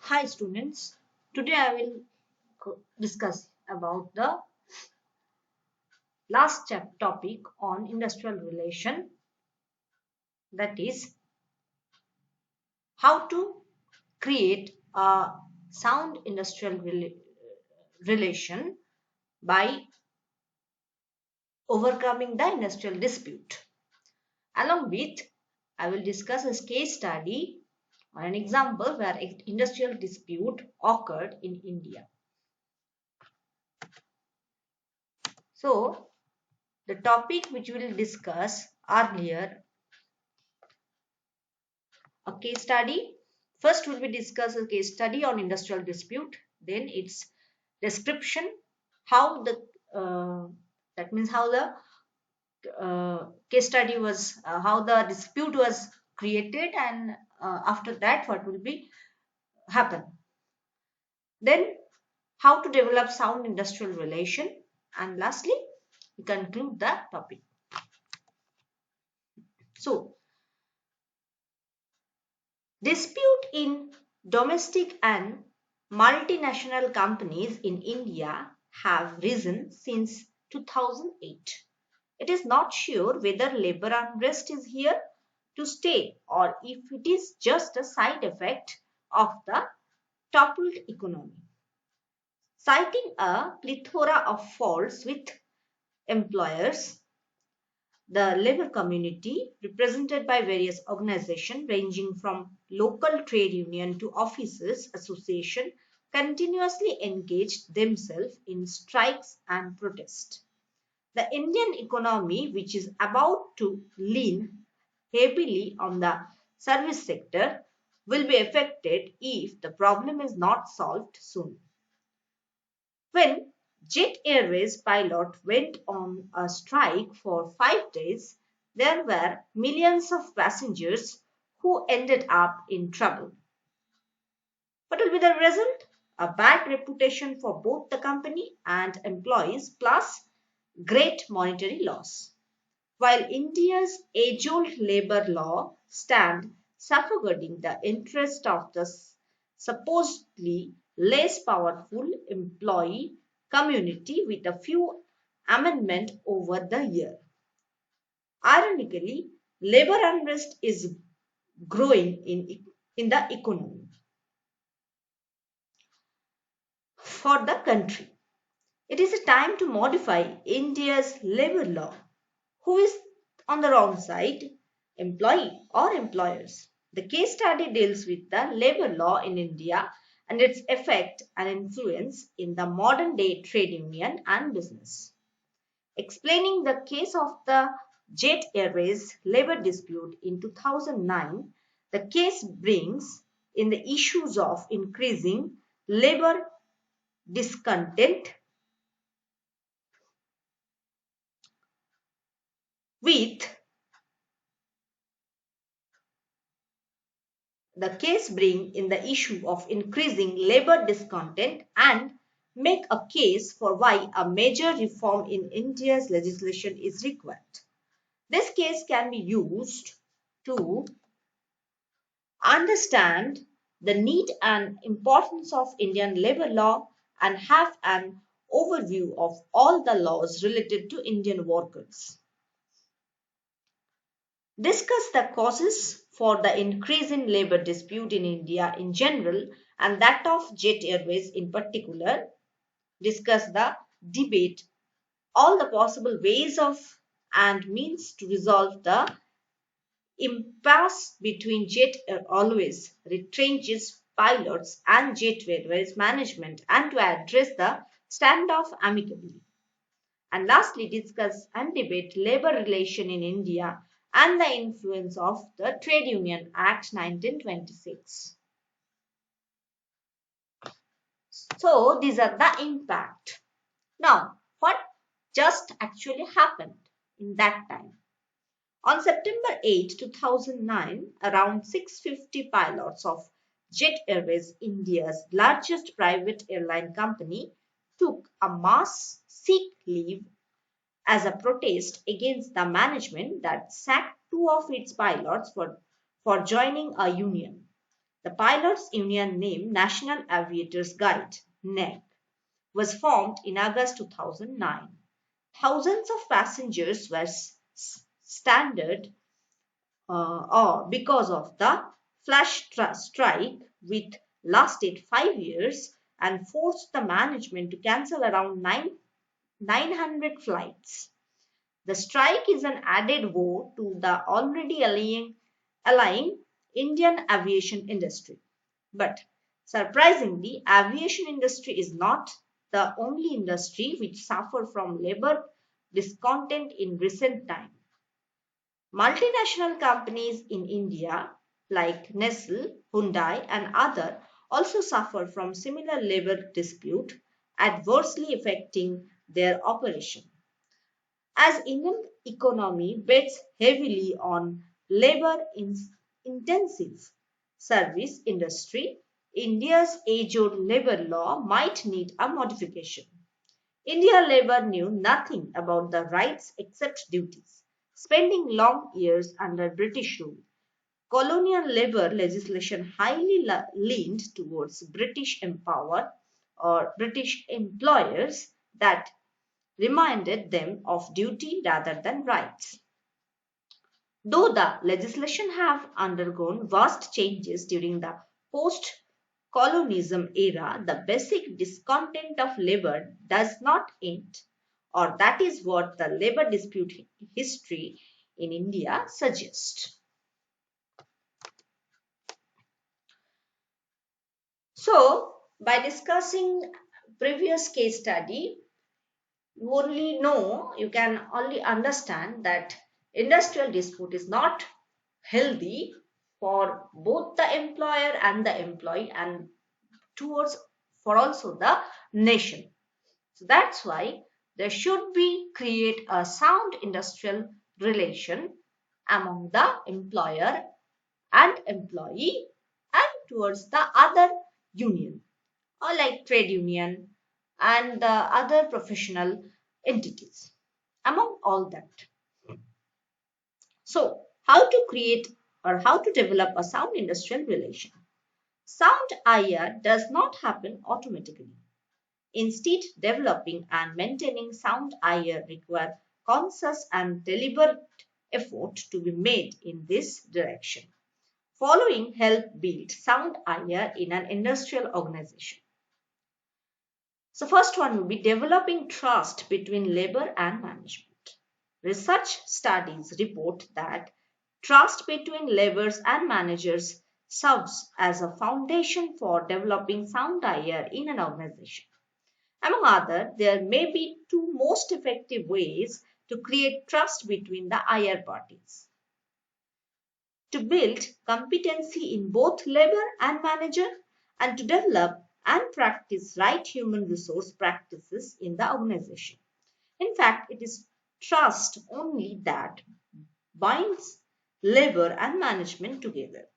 Hi students, today I will discuss about the last topic on industrial relation, that is how to create a sound industrial relation by overcoming the industrial dispute. Along with, I will discuss a case study or an example where an industrial dispute occurred in India. So, the topic which we will discuss earlier, a case study. First, will be discuss a case study on industrial dispute. Then its description, how the that means how the case study was, how the dispute was created, and after that, what will be happen. Then, how to develop sound industrial relation, and lastly, we conclude the topic. So, dispute in domestic and multinational companies in India have risen since 2008. It is not sure whether labor unrest is here to stay or if it is just a side effect of the toppled economy. Citing a plethora of faults with employers, the labor community, represented by various organizations ranging from local trade union to officers association, continuously engaged themselves in strikes and protest. The Indian economy, which is about to lean heavily on the service sector, will be affected if the problem is not solved soon. When Jet Airways pilot went on a strike for 5 days, there were millions of passengers who ended up in trouble. What will be the result? A bad reputation for both the company and employees, plus great monetary loss. While India's age-old labor law stand safeguarding the interest of the supposedly less powerful employee community with a few amendments over the year. Ironically, labor unrest is growing in the economy for the country. It is a time to modify India's labor law. Who is on the wrong side, employee or employers? The case study deals with the labor law in India and its effect and influence in the modern day trade union and business. Explaining the case of the Jet Airways labor dispute in 2009, the case brings in the issues of increasing labor discontent with the case bring in the issue of increasing labor discontent and make a case for why a major reform in India's legislation is required. This case can be used to understand the need and importance of Indian labor law and have an overview of all the laws related to Indian workers. Discuss the causes for the increase in labor dispute in India in general and that of Jet Airways in particular. Discuss the debate, all the possible ways of and means to resolve the impasse between Jet Airways retrenches pilots and Jet Airways management and to address the standoff amicably. And lastly, discuss and debate labor relation in India and the influence of the Trade Union Act 1926. So these are the impact. Now, what just actually happened in that time? On September 8, 2009, around 650 pilots of Jet Airways, India's largest private airline company, took a mass sick leave as a protest against the management that sacked two of its pilots for joining a union. The pilots' union named National Aviators Guild (NAG) was formed in August 2009. Thousands of passengers were stranded or because of the strike, which lasted 5 years and forced the management to cancel around 900 flights. The strike is an added woe to the already allying Indian aviation industry. But surprisingly, aviation industry is not the only industry which suffer from labor discontent in recent times. Multinational companies in India like Nestle, Hyundai and other also suffer from similar labor dispute adversely affecting their operation. As Indian economy bets heavily on labor intensive service industry, India's age-old labor law might need a modification. India labor knew nothing about the rights except duties, spending long years under British rule. Colonial labor legislation highly leaned towards British empower or British employers that reminded them of duty rather than rights. Though the legislation have undergone vast changes during the post-colonialism era, the basic discontent of labor does not end, or that is what the labor dispute history in India suggests. So, by discussing previous case study, you can only understand that industrial dispute is not healthy for both the employer and the employee and towards for also the nation. So that's why there should be create a sound industrial relation among the employer and employee and towards the other union or like trade union and the other professional entities among all that. So how to create or how to develop a sound industrial relation? Sound IR does not happen automatically. Instead, developing and maintaining sound IR require conscious and deliberate effort to be made in this direction. Following help build sound IR in an industrial organization. So first one will be developing trust between labor and management. Research studies report that trust between laborers and managers serves as a foundation for developing sound IR in an organization. Among others, there may be two most effective ways to create trust between the IR parties. To build competency in both labor and manager and to develop and practice right human resource practices in the organization. In fact, it is trust only that binds labor and management together.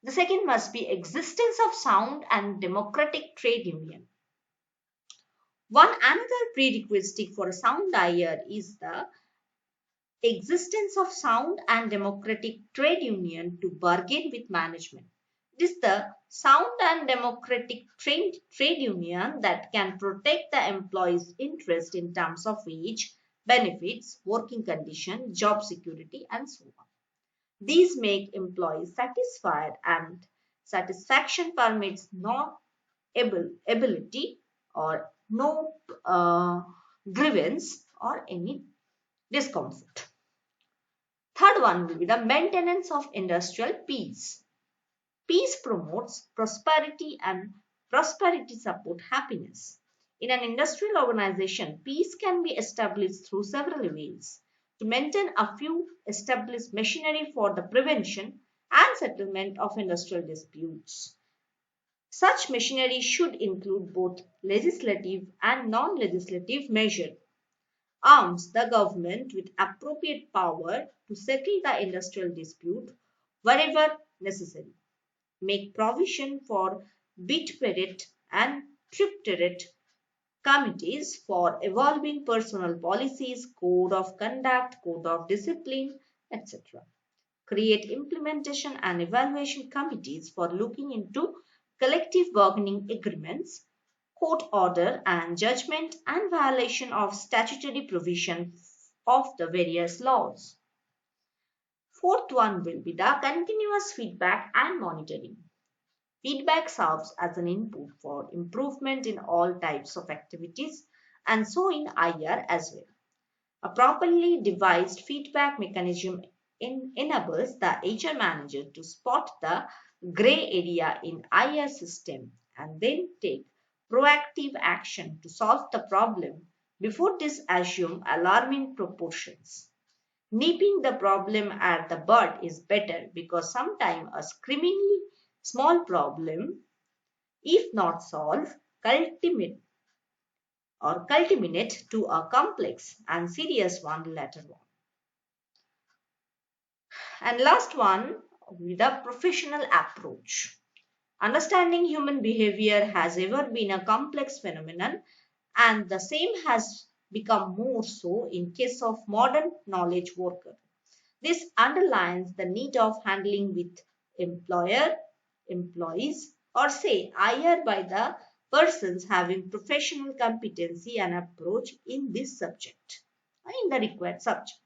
The second must be existence of sound and democratic trade union. One another prerequisite for a sound IR is the existence of sound and democratic trade union to bargain with management. It is the sound and democratic trade union that can protect the employee's interest in terms of wage, benefits, working condition, job security, and so on. These make employees satisfied and satisfaction permits no ability or no grievance or any discomfort. Third one will be the maintenance of industrial peace. Peace promotes prosperity and prosperity support happiness. In an industrial organization, peace can be established through several ways. To maintain a few established machinery for the prevention and settlement of industrial disputes. Such machinery should include both legislative and non-legislative measures arms the government with appropriate power to settle the industrial dispute wherever necessary, make provision for bit-parity and tripartite committees for evolving personal policies, code of conduct, code of discipline, etc. create implementation and evaluation committees for looking into collective bargaining agreements, court order and judgment, and violation of statutory provision of the various laws. Fourth one will be the continuous feedback and monitoring. Feedback serves as an input for improvement in all types of activities and so in IR as well. A properly devised feedback mechanism enables the HR manager to spot the gray area in IR system and then take proactive action to solve the problem before this assume alarming proportions. Nipping the problem at the bud is better because sometimes a screamingly small problem, if not solved, culminate to a complex and serious one later on. And last one, the professional approach. Understanding human behavior has ever been a complex phenomenon, and the same has become more so in case of modern knowledge worker. This underlines the need of handling with employer, employees, or say higher by the persons having professional competency and approach in this subject, in the required subject.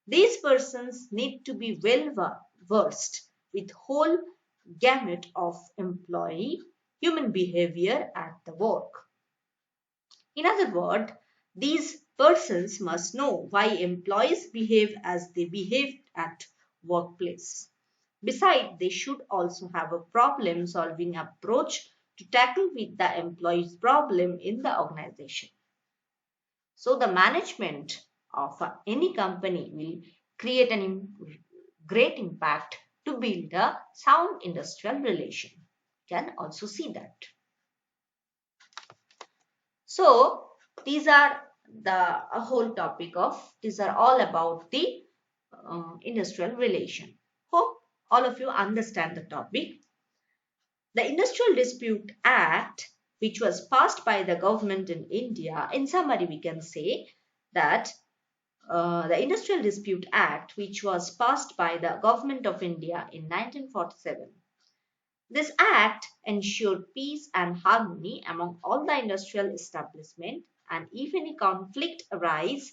These persons need to be well versed with whole gamut of employee human behavior at the work. In other words, these persons must know why employees behave as they behave at workplace. Besides, they should also have a problem solving approach to tackle with the employee's problem in the organization. So the management of any company will create great impact to build a sound industrial relation. You can also see that. So these are the whole topic of, these are all about the industrial relation. Hope all of you understand the topic. The Industrial Dispute Act, which was passed by the government in India, in summary we can say that the Industrial Dispute Act, which was passed by the government of India in 1947. This act ensured peace and harmony among all the industrial establishment, and if any conflict arise,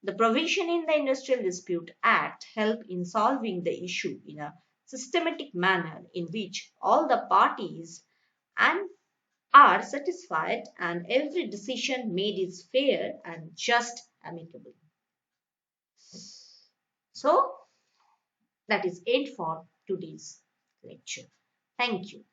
the provision in the Industrial Dispute Act help in solving the issue in a systematic manner in which all the parties and are satisfied and every decision made is fair and just amicable. So that is it for today's lecture. Thank you.